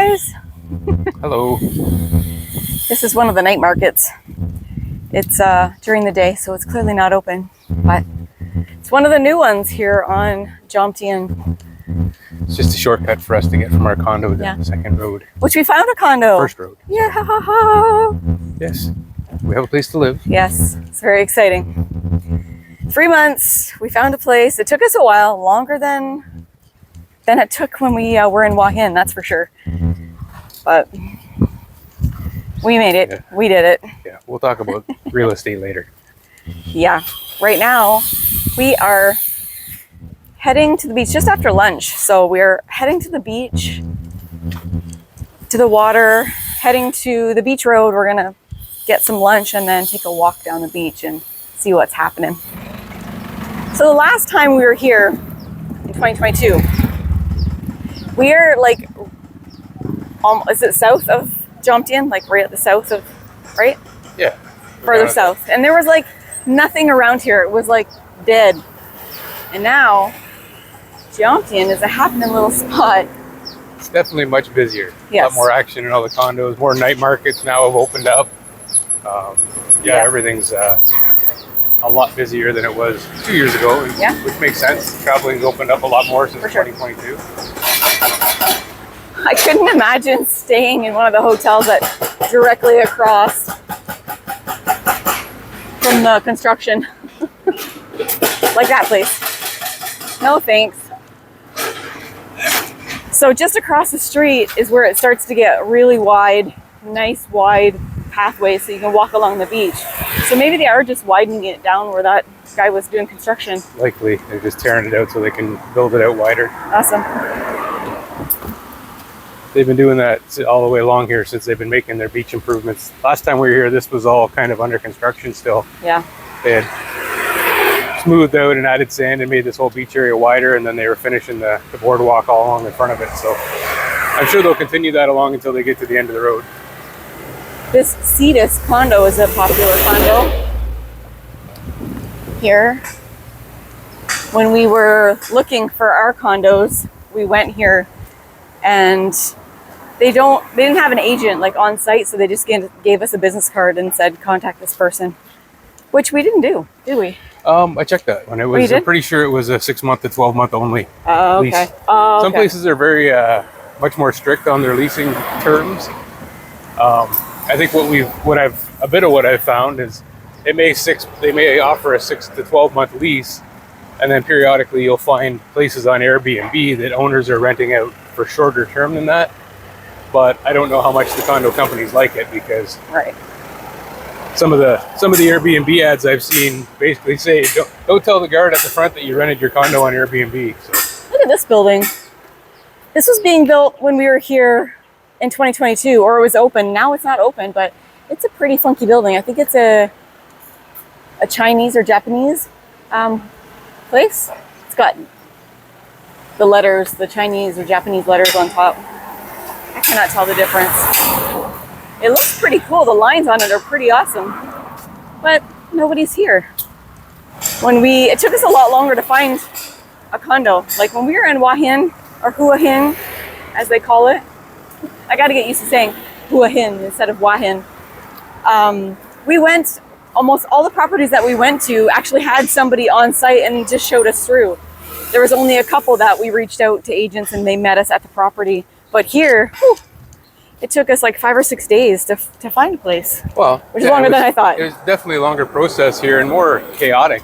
guys. Hello. This is one of the night markets. It's during the day, so it's clearly not open, but it's one of the new ones here on JOMTIEN. It's just a shortcut for us to get from our condo to the second road. Which we found a condo. First road. Yeah. Yes. We have a place to live. Yes. It's very exciting. 3 months. We found a place. It took us a while, longer than it took when we were in Wahin, that's for sure. But we made it. Yeah. We did it. Yeah. We'll talk about real estate later. Yeah. Right now, we are heading to the beach just after lunch. So we're heading to the beach, to the water, heading to the beach road. We're going to get some lunch and then take a walk down the beach and see what's happening. So the last time we were here in 2022, we are like, is it south of JOMTIEN? Like right at the south of, right? Yeah. Further south. And there was like nothing around here. It was like dead. And now JOMTIEN is a happening little spot. It's definitely much busier. Yes. A lot more action in all the condos. More night markets now have opened up. Everything's a lot busier than it was 2 years ago, which makes sense. Traveling's opened up a lot more since 2022. I couldn't imagine staying in one of the hotels that's directly across from the construction. Like that place. No thanks. So just across the street is where it starts to get really wide, nice wide pathways so you can walk along the beach. So maybe they are just widening it down where that guy was doing construction. Likely. They're just tearing it out so they can build it out wider. Awesome. They've been doing that all the way along here since they've been making their beach improvements. Last time we were here, this was all kind of under construction still. Yeah. They had smoothed out and added sand and made this whole beach area wider, and then they were finishing the boardwalk all along in front of it. So I'm sure they'll continue that along until they get to the end of the road. This Cetus condo is a popular condo here. When we were looking for our condos, we went here and they didn't have an agent like on site, so they just gave us a business card and said contact this person, which we didn't do, did we? I checked that one. It was, I'm pretty sure it was a 6 month to 12 month only lease. Okay. Some places are very much more strict on their leasing terms. I think what I've found is they may offer a 6 to 12 month lease, and then periodically you'll find places on Airbnb that owners are renting out for shorter term than that. But I don't know how much the condo companies like it, because some of the Airbnb ads I've seen basically say don't tell the guard at the front that you rented your condo on Airbnb. So look at this building. This was being built when we were here in 2022, or it was open. Now it's not open, but it's a pretty funky building. I think it's a Chinese or Japanese place. It's got the letters, the Chinese or Japanese letters on top. I cannot tell the difference. It looks pretty cool. The lines on it are pretty awesome, but nobody's here. It took us a lot longer to find a condo. Like when we were in Wahin, or Hua Hin, as they call it. I got to get used to saying Hua Hin instead of Wahin. Almost all the properties that we went to actually had somebody on site and just showed us through. There was only a couple that we reached out to agents and they met us at the property. But here, it took us like 5 or 6 days to find a place. Well, which is longer than I thought. It was definitely a longer process here and more chaotic.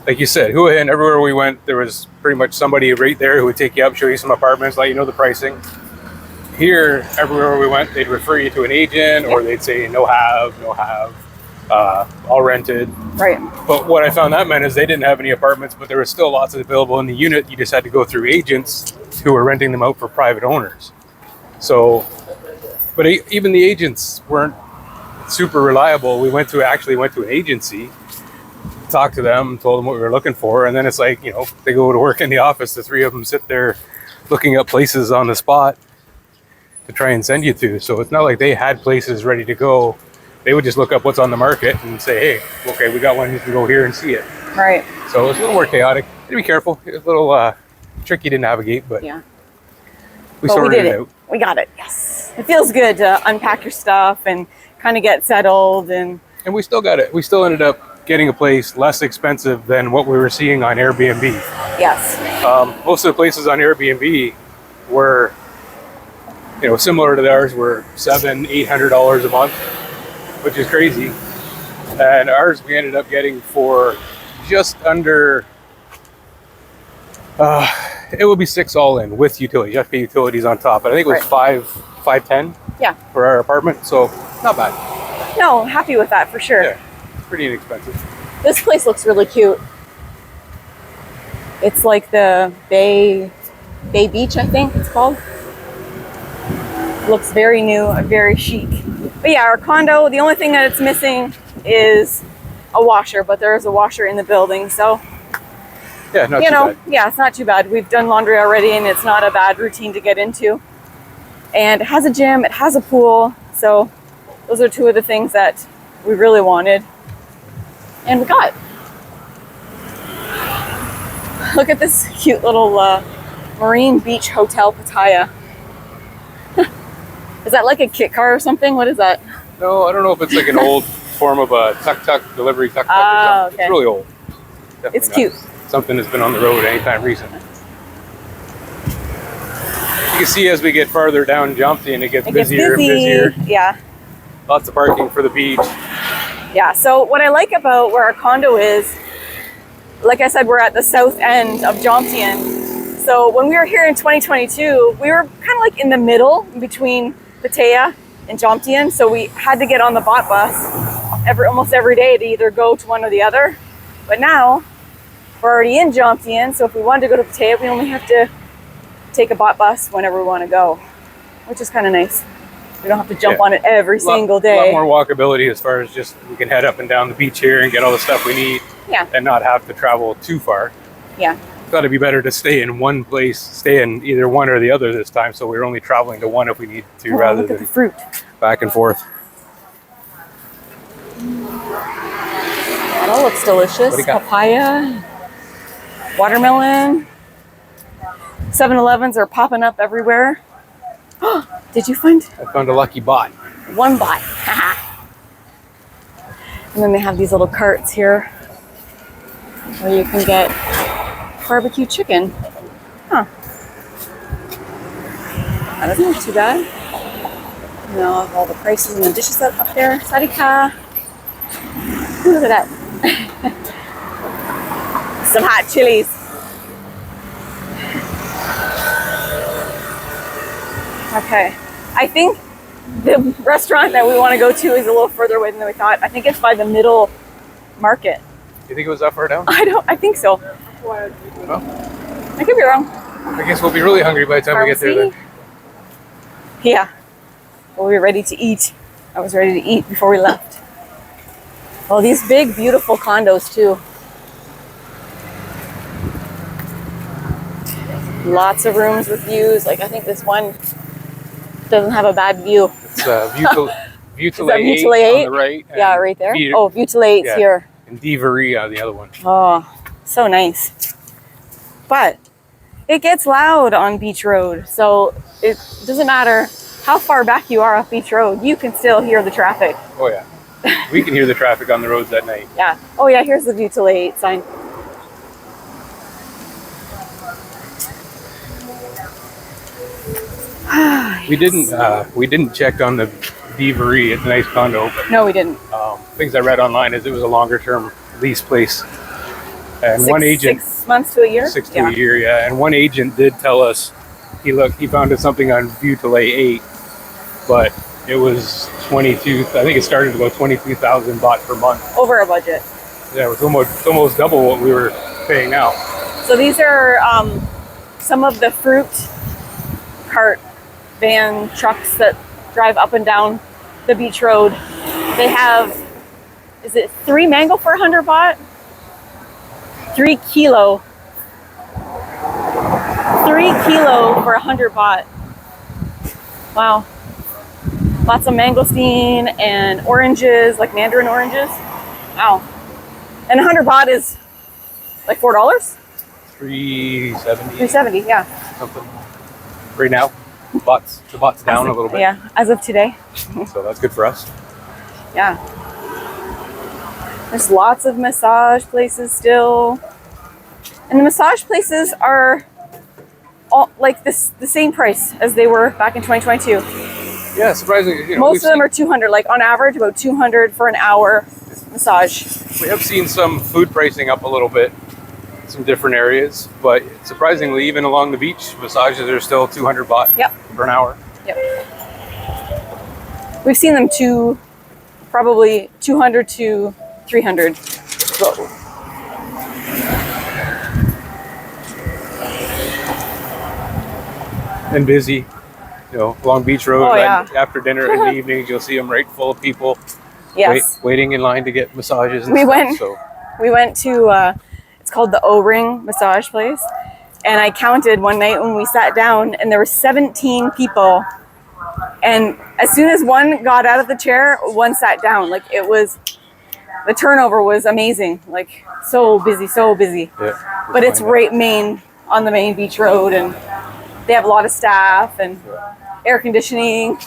Like you said, Hua Hin, everywhere we went, there was pretty much somebody right there who would take you up, show you some apartments, let you know the pricing. Here, everywhere we went, they'd refer you to an agent, or they'd say no have, all rented. Right. But what I found that meant is they didn't have any apartments, but there was still lots available in the unit. You just had to go through agents who were renting them out for private owners. So, but even the agents weren't super reliable. We actually went to an agency, talked to them, told them what we were looking for, and then it's like, they go to work in the office, the three of them sit there looking up places on the spot to try and send you to. So it's not like they had places ready to go. They would just look up what's on the market and say, hey, okay, we got one, you can go here and see it. Right. So it's a little more chaotic. You had to be careful. It was a little tricky to navigate, but we sorted it out. We got it. Yes. It feels good to unpack your stuff and kind of get settled. And we still got it. We still ended up getting a place less expensive than what we were seeing on Airbnb. yes. Most of the places on Airbnb were, similar to ours, were $700-800 a month, which is crazy. And ours we ended up getting for just under. It would be $6 all in with utilities. You have to pay utilities on top, but I think it was $510. Yeah. For our apartment, so not bad. No, happy with that for sure. Yeah, it's pretty inexpensive. This place looks really cute. It's like the Bay Beach, I think it's called. Looks very new, very chic. But yeah, our condo, the only thing that it's missing is a washer, but there is a washer in the building, so yeah, not too bad. Yeah, it's not too bad. We've done laundry already, and it's not a bad routine to get into. And it has a gym, it has a pool, so those are two of the things that we really wanted, and we got. Look at this cute little Marine Beach Hotel Pattaya. Is that like a kit car or something? What is that? No, I don't know if it's like an old form of a tuk-tuk, delivery tuk-tuk or something. Okay. It's really old. Definitely It's cute. Something that's been on the road anytime recent. You can see as we get farther down JOMTIEN, it gets busier and busier. Yeah. Lots of parking for the beach. Yeah, so what I like about where our condo is, like I said, we're at the south end of JOMTIEN. So when we were here in 2022, we were kind of like in the middle between Pattaya and JOMTIEN. So we had to get on the bot bus almost every day to either go to one or the other. But now we're already in JOMTIEN, so if we wanted to go to Pattaya, we only have to take a bot bus whenever we want to go, which is kind of nice. We don't have to jump on it every single day. A lot more walkability as far as just we can head up and down the beach here and get all the stuff we need. Yeah. And not have to travel too far. Yeah. Thought it'd be better to stay in one place, stay in either one or the other this time, so we're only traveling to one if we need to, rather look at than the fruit. back and forth. That all looks delicious. What do you got? Papaya, watermelon. 7-Elevens are popping up everywhere. Did you find I found a lucky bot. one bot? And then they have these little carts here where you can get barbecue chicken. Huh. That doesn't look too bad. You know, all the prices and the dishes up there. Sarika. Ooh, look at that. Some hot chilies. Okay. I think the restaurant that we want to go to is a little further away than we thought. I think it's by the middle market. You think it was up or down? I think so. Well, I could be wrong. I guess we'll be really hungry by the time we get there then. Yeah. We'll be ready to eat. I was ready to eat before we left. Oh, these big, beautiful condos too. Lots of rooms with views. Like I think this one doesn't have a bad view. It's View to View to 8 on the right. Yeah, right there. View View to 8's yeah. here. And Divari on the other one. Oh, so nice. But it gets loud on Beach Road. So it doesn't matter how far back you are off Beach Road, you can still hear the traffic. Oh yeah. We can hear the traffic on the roads at night. Yeah. Oh yeah, here's the View to 8 sign. We didn't check on the Divari. It's a nice condo. But, No, we didn't. things I read online is it was a longer term lease place. And one agent 6 months to a year? 6 to a year, yeah. And one agent did tell us he found something on View to 8, but it was 22. I think it started about 22,000 baht per month. Over a budget. Yeah, it was almost double what we were paying now. So these are some of the fruit cart van trucks that drive up and down the beach road. They have, is it 3 mango for 100 baht? 3 kilo. 3 kilo for 100 baht. Wow. Lots of mangosteen and oranges, like mandarin oranges. Wow. And 100 baht is like $4? 370. 370, yeah. Something. Right now. The bot's down a little bit. Yeah, as of today. So that's good for us. Yeah. There's lots of massage places still. And the massage places are all like this, the same price as they were back in 2022. Yeah, surprisingly. You know, most of them are 200, like on average about 200 for an hour massage. We have seen some food pricing up a little bit, some different areas, but surprisingly, even along the beach, massages are still 200 baht for an hour. Yep. We've seen them to probably 200 to 300. So. And busy, you know, along Beach Road. Oh, yeah. After dinner in the evenings, you'll see them right full of people. Yes. Waiting in line to get massages. And we went to it's called the O-Ring massage place, and I counted one night when we sat down, and there were 17 people. And as soon as one got out of the chair, one sat down. Like the turnover was amazing. Like so busy. Yeah, but it's right on the main beach road, and they have a lot of staff and air conditioning.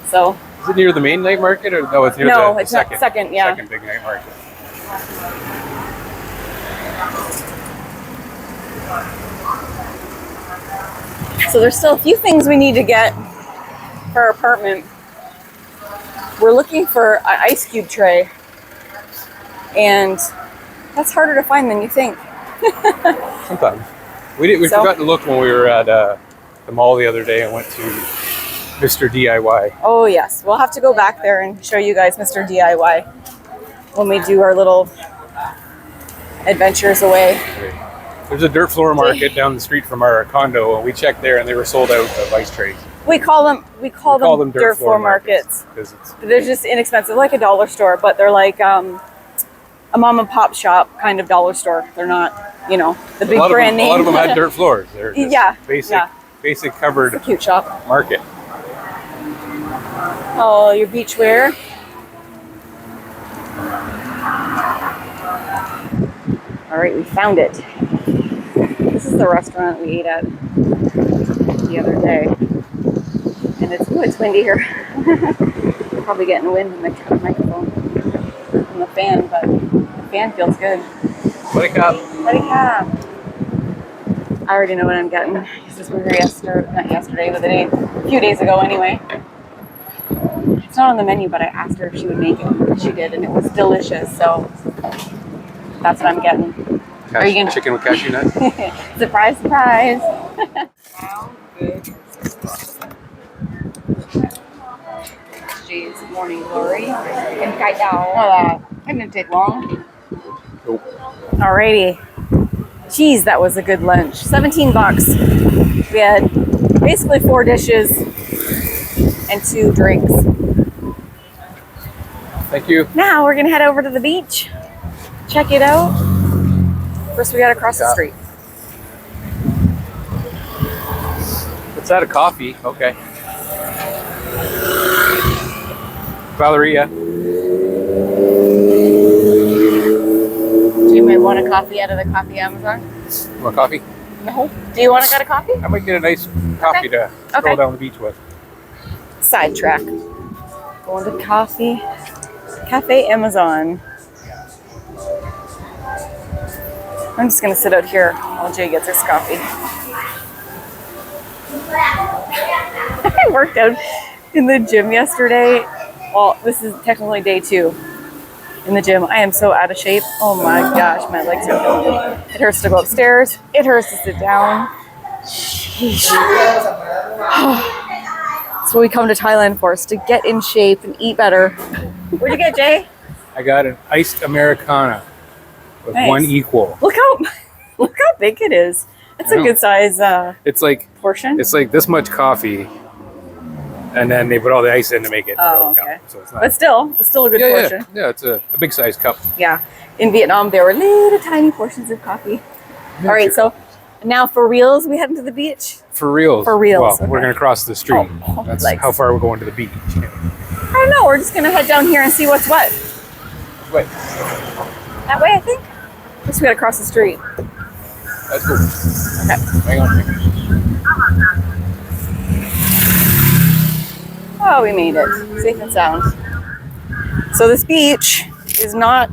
So. Is it near the main night market, or no? It's near the second. Second big night market. So there's still a few things we need to get for our apartment. We're looking for an ice cube tray, and that's harder to find than you think. Sometimes we forgot to look when we were at the mall the other day and went to Mr. DIY. Oh yes, we'll have to go back there and show you guys Mr. DIY when we do our little adventures away. There's a dirt floor market down the street from our condo, and we checked there, and they were sold out of ice trays. We call them dirt floor markets. They're just inexpensive, like a dollar store, but they're like a mom and pop shop kind of dollar store. They're not, you know, the big brand name. A lot of them had dirt floors. They're just basic covered it's a cute shop market. Oh, your beach wear. All right, we found it. This is the restaurant we ate at the other day. And it's windy here. You're probably getting wind in the microphone from the fan, but the fan feels good. Let it go. Let it go. I already know what I'm getting. This we were not yesterday, but a few days ago anyway. It's not on the menu, but I asked her if she would make it. She did, and it was delicious. So that's what I'm getting. Are you gonna chicken with cashew nuts? Surprise, surprise. Jeez, morning glory. And kai dao. It didn't take long. Nope. Alrighty. Geez, that was a good lunch. 17 bucks. We had basically 4 dishes and 2 drinks. Thank you. Now we're gonna head over to the beach. Check it out. First we gotta cross the street. It's out of coffee. Okay. Valeria. Do you might want a coffee out of the coffee Amazon? Want coffee? No. Do you want to get a coffee? I might get a nice coffee to stroll down the beach with. Sidetrack. Going to Cafe Amazon. I'm just gonna sit out here while Jay gets his coffee. I worked out in the gym yesterday. Well, this is technically day 2 in the gym. I am so out of shape. Oh my gosh, my legs are killing me. It hurts to go upstairs. It hurts to sit down. Sheesh. That's what we come to Thailand for, is to get in shape and eat better. What'd you get, Jay? I got an iced Americana with Nice. 1 equal. Look how big it is. It's a good size it's like portion. It's like this much coffee, and then they put all the ice in to make it. Oh, okay. So it's not. But still, it's still a good portion. Yeah, it's a big size cup. Yeah. In Vietnam, there were little tiny portions of coffee. All right, so now for reals, we head into the beach. For reals. For reals. Well, we're gonna cross the street. That's legs. how far we're going to the beach. I don't know. We're just gonna head down here and see what's what. Wait. That way, I think. Guess we gotta cross the street. That's cool. Okay. Hang on. Oh, we made it. Safe and sound. So this beach is not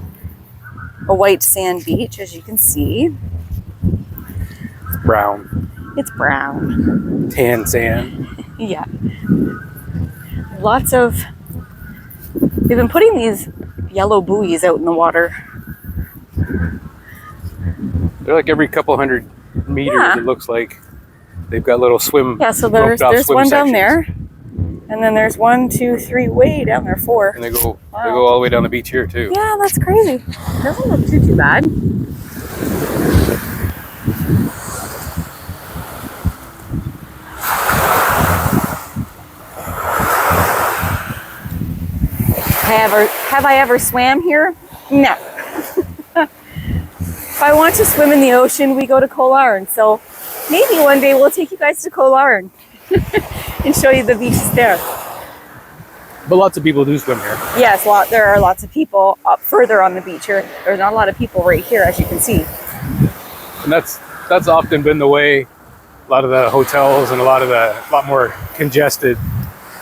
a white sand beach, as you can see. Brown. It's brown. Tan sand. Yeah. Lots of... They've been putting these yellow buoys out in the water. They're like every couple hundred meters, Yeah. it looks like. They've got little swim. Yeah, so there's swim one down sections. there. And then there's 1, 2, 3, way down there, 4. And they go Wow. all the way down the beach here too. Yeah, that's crazy. Doesn't look too bad. Have I ever swam here? No. If I want to swim in the ocean, we go to Colarn. So maybe one day we'll take you guys to Colarn and show you the beaches there. But lots of people do swim here. Yes, there are lots of people up further on the beach here. There's not a lot of people right here, as you can see. And that's often been the way. A lot of the hotels and a lot more congested.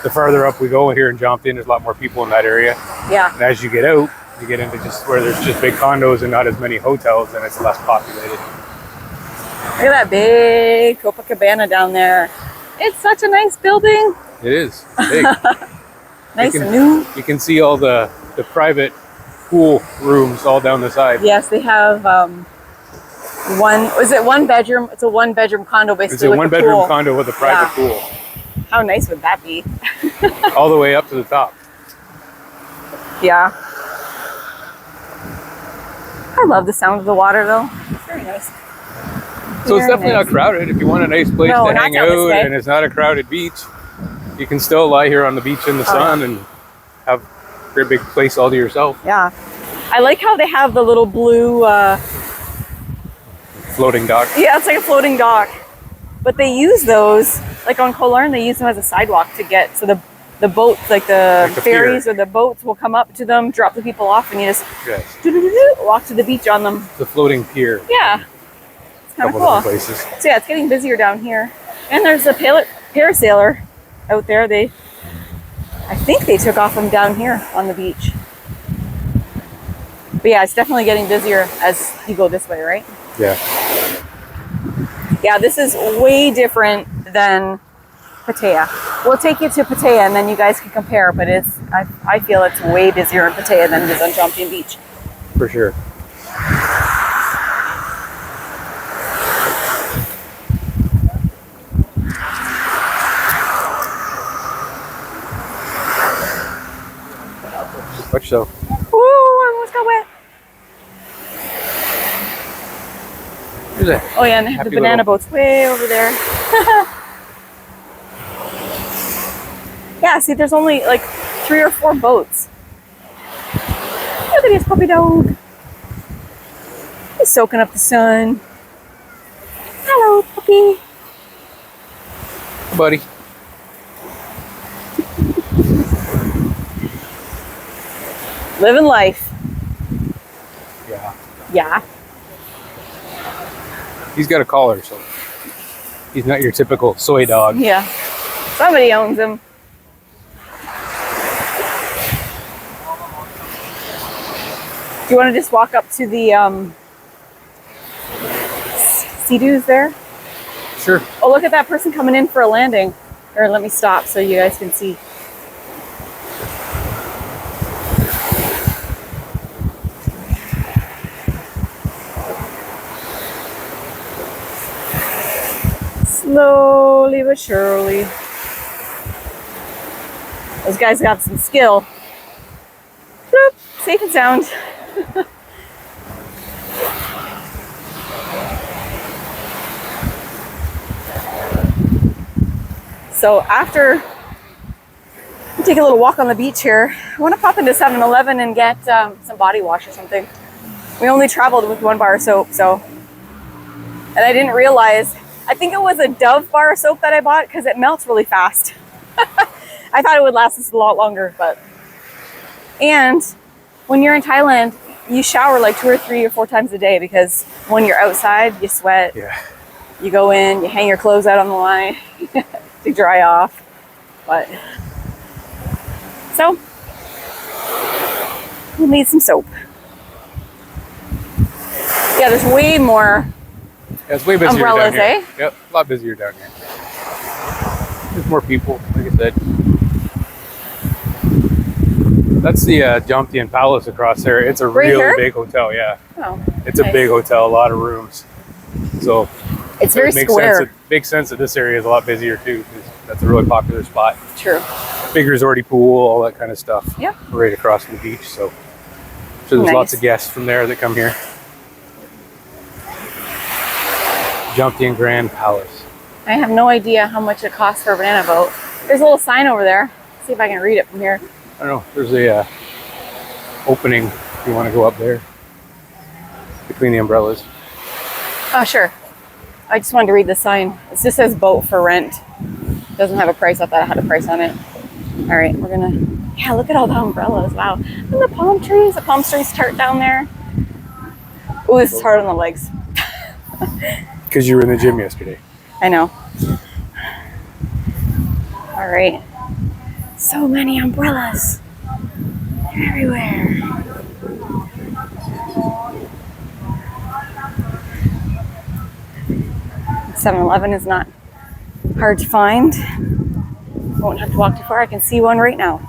The farther up we go here in JOMTIEN, there's a lot more people in that area. Yeah. And as you get out, you get into just where there's just big condos and not as many hotels, and it's less populated. Look at that big Copacabana down there. It's such a nice building. It is big. Nice You and can- new. You can see all the private pool rooms all down the side. Yes, they have one bedroom? It's a 1-bedroom condo basically. It's a with 1-bedroom pool. condo with a private pool, How nice would that be? all the way up to the top. Yeah. I love the sound of the water though. It's very nice. So it's Very definitely nice. not crowded. If you want a nice place No, to not hang down this out way. and it's not a crowded beach, you can still lie here on the beach in the sun and have a great big place all to yourself. Yeah. I like how they have the little blue, Floating dock. yeah, it's like a floating dock. But they use those, like on Colarn, they use them as a sidewalk to get, so the boats, like the ferries pier. or the boats will come up to them, drop the people off, and you just Yes. walk to the beach on them. The floating pier. Yeah. It's kind of Couple cool. different places. So yeah, it's getting busier down here. And there's a parasailer out there. I think they took off from down here on the beach. But yeah, it's definitely getting busier as you go this way, right? Yeah. Yeah, this is way different than Pattaya. We'll take you to Pattaya and then you guys can compare, but I feel it's way busier in Pattaya than it is on JOMTIEN Beach. For sure. Watch so. Ooh, I almost got wet. Here's a Oh yeah, and they have the happy banana little- boats way over there. Yeah, see, there's only like 3 or 4 boats. Look at this puppy dog. He's soaking up the sun. Hello, puppy. buddy. Living life. Yeah. Yeah. He's got a collar, so he's not your typical soy dog. Yeah. Somebody owns him. Do you want to just walk up to the Sea-Doos there? Sure. Oh, look at that person coming in for a landing. Or let me stop so you guys can see. Slowly but surely. Those guys got some skill. Bloop, safe and sound. So after we take a little walk on the beach here, I want to pop into 7-Eleven and get some body wash or something. We only traveled with 1 bar of soap, so. And I didn't realize, I think it was a Dove bar of soap that I bought because it melts really fast. I thought it would last us a lot longer, but. And when you're in Thailand, you shower like 2 or 3 or 4 times a day because when you're outside, you sweat. Yeah. You go in, you hang your clothes out on the line to dry off. But So we'll need some soap. Yeah, there's way more Yeah, it's way busier umbrellas, down here. eh? Yep, a lot busier down here. There's more people, like I said. That's the JOMTIEN Palace across there. It's a Right really here? big hotel, yeah. Oh, It's a big hotel, a lot of rooms. So it's very it makes square. sense makes sense that this area is a lot busier too, because that's a really popular spot. True. Big resorty pool, all that kind of stuff. Yeah. Right across from the beach. So there's Nice. lots of guests from there that come here. JOMTIEN Grand Palace. I have no idea how much it costs for a banana boat. There's a little sign over there. See if I can read it from here. I don't know. There's a opening if you want to go up there between the umbrellas. Oh, sure. I just wanted to read the sign. It just says boat for rent. It doesn't have a price. I thought it had a price on it. All right, we're gonna, yeah, look at all the umbrellas. Wow. And the palm trees tart down there. Oh, this is hard on the legs. Because you were in the gym yesterday. I know. All right. So many umbrellas. They're everywhere. $7-Eleven is not hard to find. Won't have to walk too far. I can see one right now.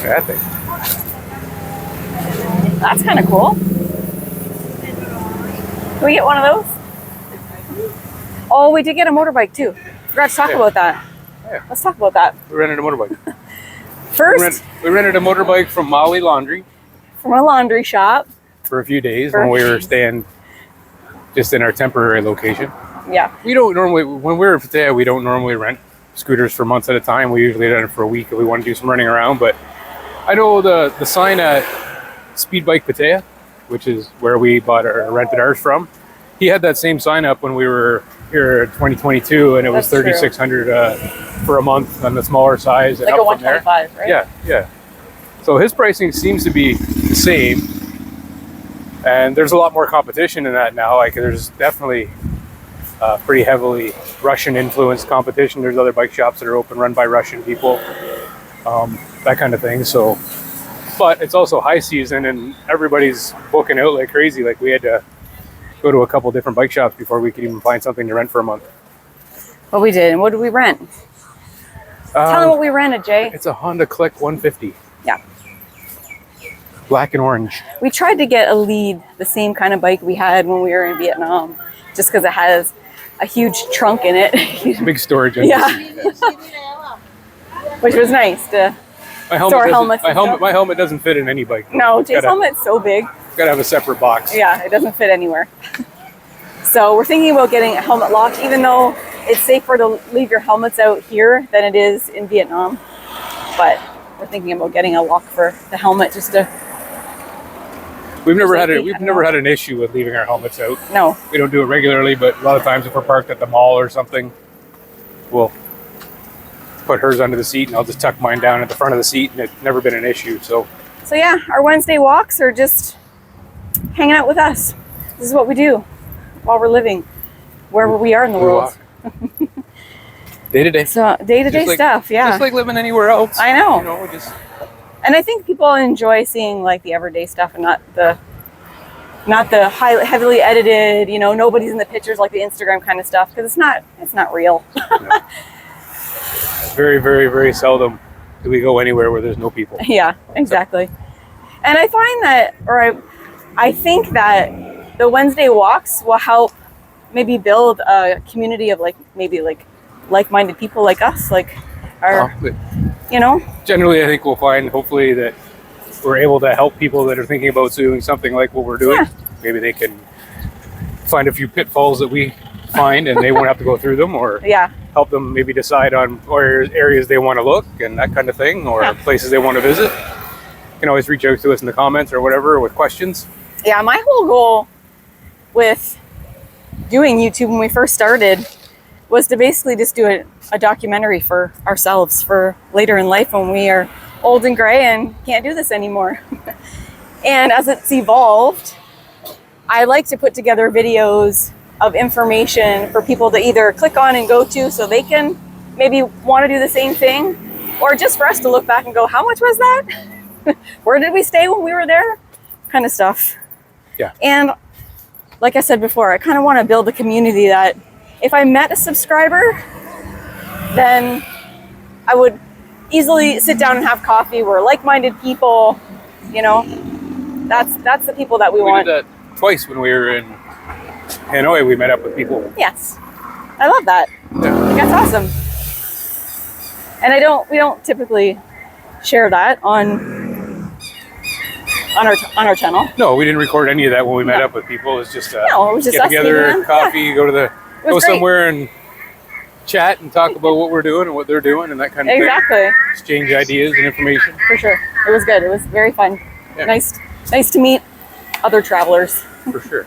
That thing. That's kind of cool. Can we get one of those? Oh, we did get a motorbike too. Forgot to talk about that. Yeah. Let's talk about that. We rented a motorbike. First, We rented a motorbike from Maui Laundry from a laundry shop. for a few days when we were staying just in our temporary location. Yeah. We don't normally, when we're in Pattaya, we don't normally rent scooters for months at a time. We usually rent it for a week if we want to do some running around. But I know the sign at Speed Bike Pattaya, which is where we rented ours from. He had that same sign up when we were here in 2022, and it was That's true. $3,600 for a month on the smaller size. And Like a up from there. 125, right? Yeah, yeah. So his pricing seems to be the same, and there's a lot more competition in that now. Like there's definitely pretty heavily Russian influenced competition. There's other bike shops that are open, run by Russian people, that kind of thing. So, but it's also high season, and everybody's booking out like crazy. Like we had to go to a couple different bike shops before we could even find something to rent for a month. Well, we did. And what did we rent? Tell them what we rented, Jay. It's a Honda Click 150. Yeah. Black and orange. We tried to get a lead, the same kind of bike we had when we were in Vietnam, just because it has a huge trunk in it. Big storage. Yeah. Which was nice to store helmets. My helmet doesn't fit in any bike. No, Jay's helmet's so big. Gotta have a separate box. Yeah, it doesn't fit anywhere. So we're thinking about getting a helmet lock, even though it's safer to leave your helmets out here than it is in Vietnam. But we're thinking about getting a lock for the helmet just to. We've never had an issue with leaving our helmets out. No. We don't do it regularly, but a lot of times if we're parked at the mall or something, we'll put hers under the seat and I'll just tuck mine down at the front of the seat, and it's never been an issue. So yeah, our Wednesday walks are just hanging out with us. This is what we do while we're living wherever we are in the world. Day to day. So day-to-day stuff, yeah. Just like living anywhere else. I know. You know, just. And I think people enjoy seeing like the everyday stuff and not the heavily edited, you know, nobody's in the pictures like the Instagram kind of stuff, because it's not real. No. Very, very, very seldom do we go anywhere where there's no people. Yeah, exactly. And I find that, I think that the Wednesday walks will help maybe build a community of like-minded people like us, like our, you know. Generally, I think we'll find hopefully that we're able to help people that are thinking about doing something like what we're doing. Yeah. Maybe they can find a few pitfalls that we find and they won't have to go through them, or help them maybe decide on where areas they want to look and that kind of thing, or places they want to visit. You can always reach out to us in the comments or whatever with questions. Yeah, my whole goal with doing YouTube when we first started was to basically just do a documentary for ourselves for later in life when we are old and gray and can't do this anymore. And as it's evolved, I like to put together videos of information for people to either click on and go to so they can maybe want to do the same thing, or just for us to look back and go, how much was that? Where did we stay when we were there? Kind of stuff. Yeah. And like I said before, I kind of want to build a community that if I met a subscriber, then I would easily sit down and have coffee. We're like-minded people, you know. That's the people that we want. We did that twice when we were in Hanoi. We met up with people. Yes, I love that. Yeah. I think that's awesome. And we don't typically share that on our channel. No, we didn't record any of that when we met up with people. It was just it was just get us together, meeting them. coffee, Yeah. go somewhere and chat and talk about what we're doing and what they're doing and that kind of Exactly. thing. Exchange ideas and information. For sure. It was good. It was very fun. Yeah. Nice to meet other travelers. For sure.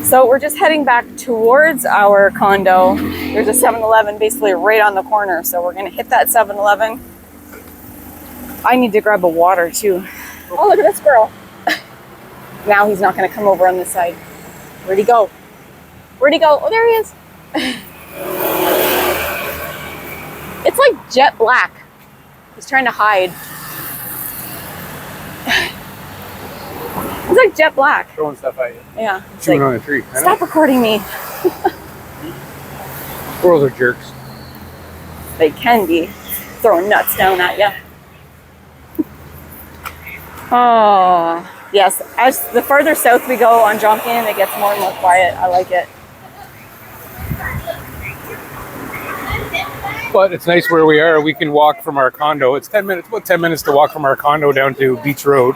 So we're just heading back towards our condo. There's a 7-Eleven basically right on the corner. So we're going to hit that 7-Eleven. I need to grab a water too. Oh, look at that squirrel. Now he's not going to come over on this side. Where'd he go? Where'd he go? Oh, there he is. It's like jet black. He's trying to hide. It's like jet black. Throwing stuff at you. Yeah. It's Chewing like, on a tree. I know. stop recording me. Squirrels are jerks. They can be throwing nuts down at you. Oh, yes. As the further south we go on JOMTIEN, it gets more and more quiet. I like it. But it's nice where we are. We can walk from our condo. It's 10 minutes, about 10 minutes to walk from our condo down to Beach Road.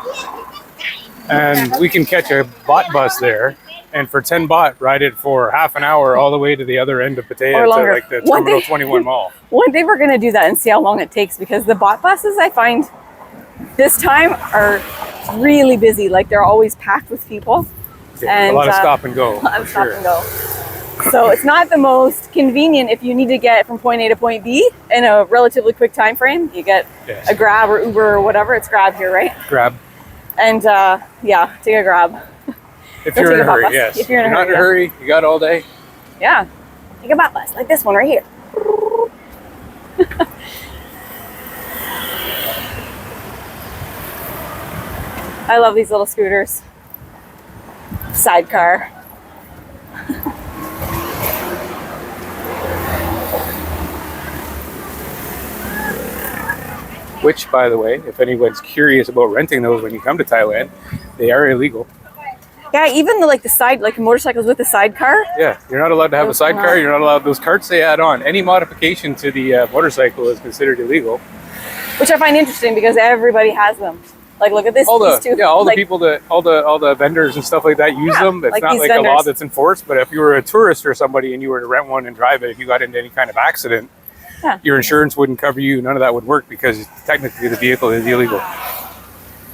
And we can catch a bot bus there. And for 10 baht, ride it for half an hour all the way to the other end of Pattaya Or to longer. like the One Terminal day- 21 Mall. One day we're going to do that and see how long it takes, because the bot buses I find this time are really busy. Like they're always packed with people. Yeah, And, a lot of stop and go. A lot For of stop sure. and go. So it's not the most convenient if you need to get from point A to point B in a relatively quick time frame. You get Yes. a Grab or Uber or whatever. It's Grab here, right? Grab. And yeah, take a Grab. If Don't you're in take a a bot hurry, bus. yes. If you're in a not in a hurry, hurry, you got all day. Yeah, take a bot bus like this one right here. I love these little scooters. Sidecar. Which, by the way, if anyone's curious about renting those when you come to Thailand, they are illegal. Yeah, even the side, like motorcycles with the sidecar. Yeah, you're not allowed to have a Those sidecar. not- You're not allowed those carts they add on. Any modification to the motorcycle is considered illegal. Which I find interesting because everybody has them. Like, look at this. All the these two. all the like, people that all the vendors and stuff like that use Yeah, them. It's like not these like a law vendors. that's enforced. But if you were a tourist or somebody and you were to rent one and drive it, if you got into any kind of accident, Yeah. your insurance wouldn't cover you. None of that would work because technically the vehicle is illegal.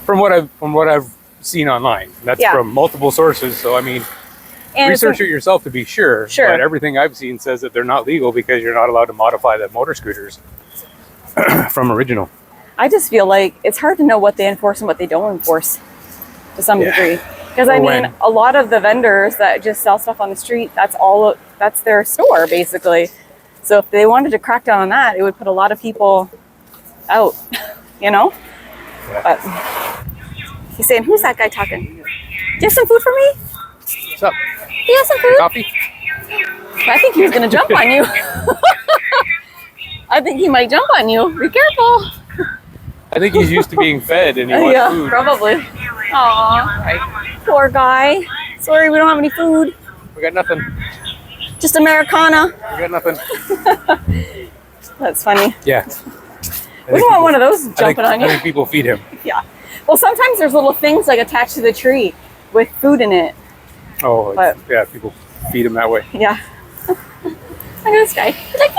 From what I've seen online, that's Yeah. from multiple sources. So I mean, and research it yourself to be sure. Sure. But everything I've seen says that they're not legal because you're not allowed to modify the motor scooters from original. I just feel like it's hard to know what they enforce and what they don't enforce to some Yeah. degree. Because Or I mean, when. a lot of the vendors that just sell stuff on the street, that's their store basically. So if they wanted to crack down on that, it would put a lot of people out, you know? Yeah. But he's saying, who's that guy talking? Do you have some food for me? What's up? Do you have some food? Coffee? I think he was going to jump on you. I think he might jump on you. Be careful. I think he's used to being fed and he wants Yeah, food. probably. Aw, poor guy. Sorry, we don't have any food. We got nothing. Just Americana. We got nothing. That's funny. Yeah. We don't want one of those jumping on I you. think people feed him. Yeah. Well, sometimes there's little things like attached to the tree with food in it. Oh, But- yeah, people feed him that way. Yeah. Look at this guy. He's like,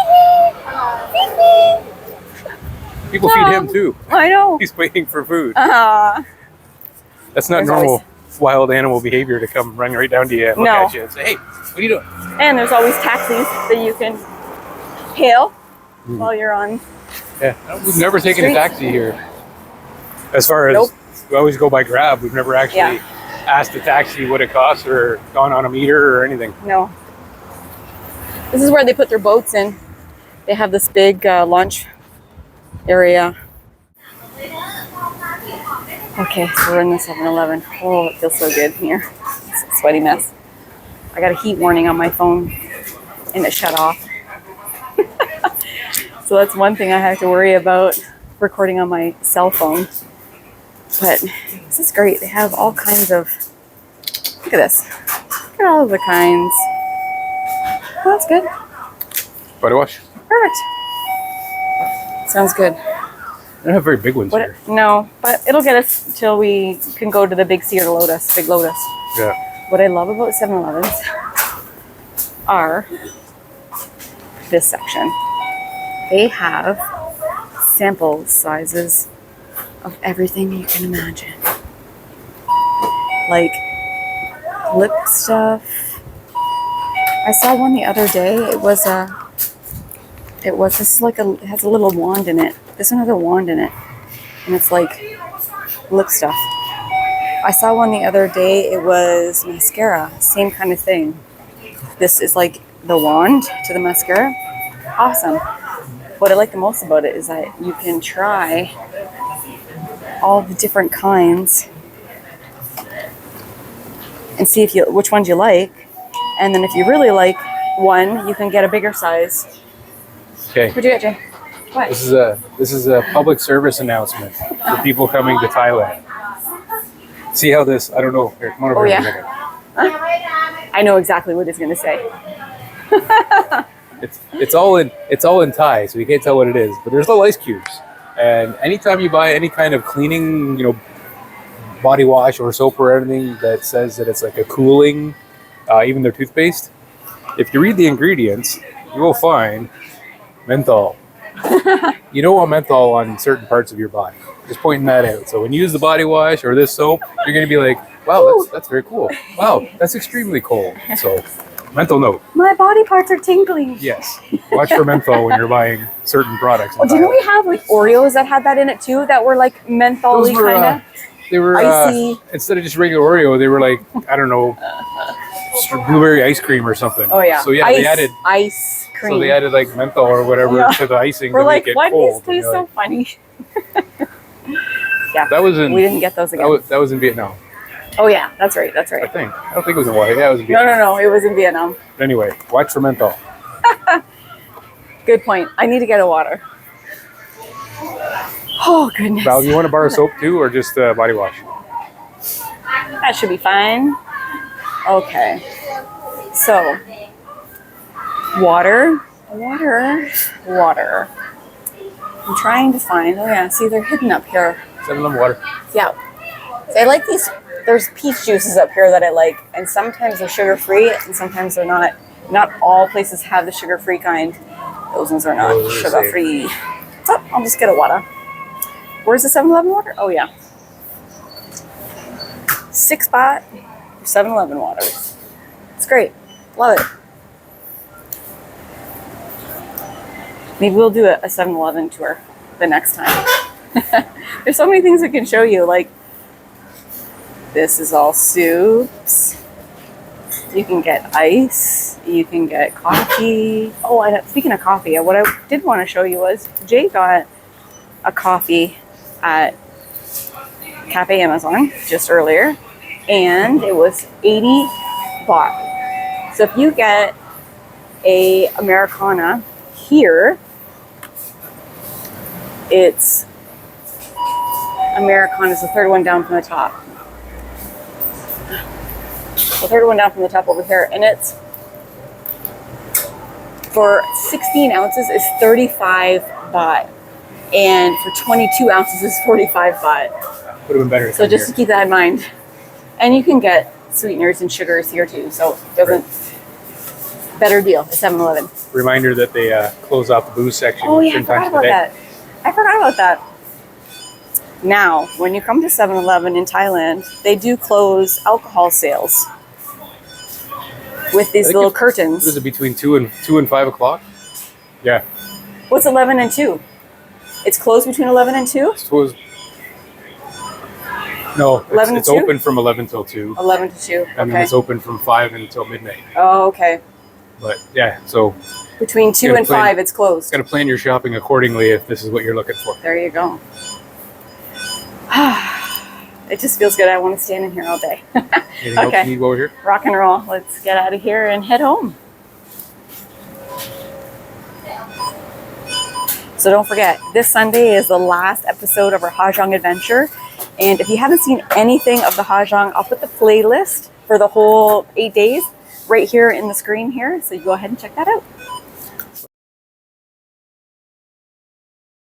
feed me. People feed him too. I know. He's waiting for food. That's not There's normal wild animal behavior to come run right down to you and look No. at you and say, hey, what are you doing? And there's always taxis that you can hail while you're on. Yeah, we've never taken a Street. taxi here. As far as Nope. we always go by Grab, we've never actually Yeah. asked the taxi what it costs or gone on a meter or anything. No. This is where they put their boats in. They have this big launch area. Okay, so we're in the 7-Eleven. Oh, it feels so good in here. It's a sweaty mess. I got a heat warning on my phone and it shut off. So that's one thing I have to worry about recording on my cell phone. But this is great. They have all kinds of, look at this. Look at all of the kinds. Oh, that's good. Body wash? Perfect. Sounds good. They don't have very big ones here. No, but it'll get us until we can go to the big Cedar Lotus, Big Lotus. Yeah. What I love about 7-Elevens are this section. They have sample sizes of everything you can imagine. Like lip stuff. I saw one the other day. It has a little wand in it. This one has a wand in it. And it's like lip stuff. I saw one the other day. It was mascara. Same kind of thing. This is like the wand to the mascara. Awesome. What I like the most about it is that you can try all the different kinds and see which ones you like. And then if you really like one, you can get a bigger size. Okay. What'd you get, Jay? What? This is a public service announcement for people coming to Thailand. See how this? I don't know. Here, come on over Oh, here yeah? a second. I know exactly what it's going to say. It's all in Thai, so you can't tell what it is. But there's little ice cubes, and anytime you buy any kind of cleaning, body wash or soap or anything that says that it's like a cooling, even their toothpaste, if you read the ingredients, you will find menthol. You don't want menthol on certain parts of your body. Just pointing that out. So when you use the body wash or this soap, you're going to be like, wow, that's very cool. Wow, that's extremely cold. So mental note. My body parts are tingling. Yes. Watch for menthol when you're buying certain products. Oh, didn't we have like Oreos that had that in it too? That were like mentholy kind of? They were icy. Instead of just regular Oreo, they were like, I don't know, blueberry ice cream or something. Oh yeah. So yeah, ice, they added ice cream. So they added like menthol or whatever to the icing. We're to like, make it why do cold. these taste so funny? Yeah. That was in. We didn't get those again. That was in Vietnam. Oh yeah, that's right. That's right. I think. I don't think it was in Hawaii. Yeah, it was in Vietnam. No. It was in Vietnam. But anyway, watch for menthol. Good point. I need to get a water. Oh goodness. Val, you want to borrow soap too, or just body wash? That should be fine. Okay. So, water. I'm trying to find. Oh yeah, see they're hidden up here. 7-Eleven water. Yeah. I like these. There's peach juices up here that I like, and sometimes they're sugar-free, and sometimes they're not. Not all places have the sugar-free kind. Those ones are not sugar-free. So I'll just get a water. Where's the 7-Eleven water? Oh yeah. 6 baht for 7-Eleven water. It's great. Love it. Maybe we'll do a 7-Eleven tour the next time. There's so many things we can show you. Like, this is all soups. You can get ice. You can get coffee. Oh, speaking of coffee, what I did want to show you was Jay got a coffee at Cafe Amazon just earlier, and it was 80 baht. So if you get a Americana here, it's Americana is the third one down from the top. The third one down from the top over here, and it's for 16 ounces is 35 baht, and for 22 ounces is 45 baht. Would have been better. So just to keep that in mind. And you can get sweeteners and sugars here too, so it doesn't. Better deal at 7-Eleven. Reminder that they close off the booze section. Oh yeah, I forgot about that. Now, when you come to 7-Eleven in Thailand, they do close alcohol sales with these little curtains. Is it between 2 and 5 o'clock? Yeah. What's 11 and 2? It's closed between 11 and 2? I suppose. No, 11 it's to 2? open from 11 till 2. 11 to 2. And then Okay. it's open from 5 until midnight. Oh, okay. But yeah, so Between 2 and 5, it's closed. got to plan your shopping accordingly if this is what you're looking for. There you go. It just feels good. I want to stand in here all day. Anything else you need while we're here? Rock and roll. Let's get out of here and head home. So don't forget, this Sunday is the last episode of our Hajong adventure. And if you haven't seen anything of the Hajong, I'll put the playlist for the whole 8 days right here in the screen here. So you go ahead and check that out.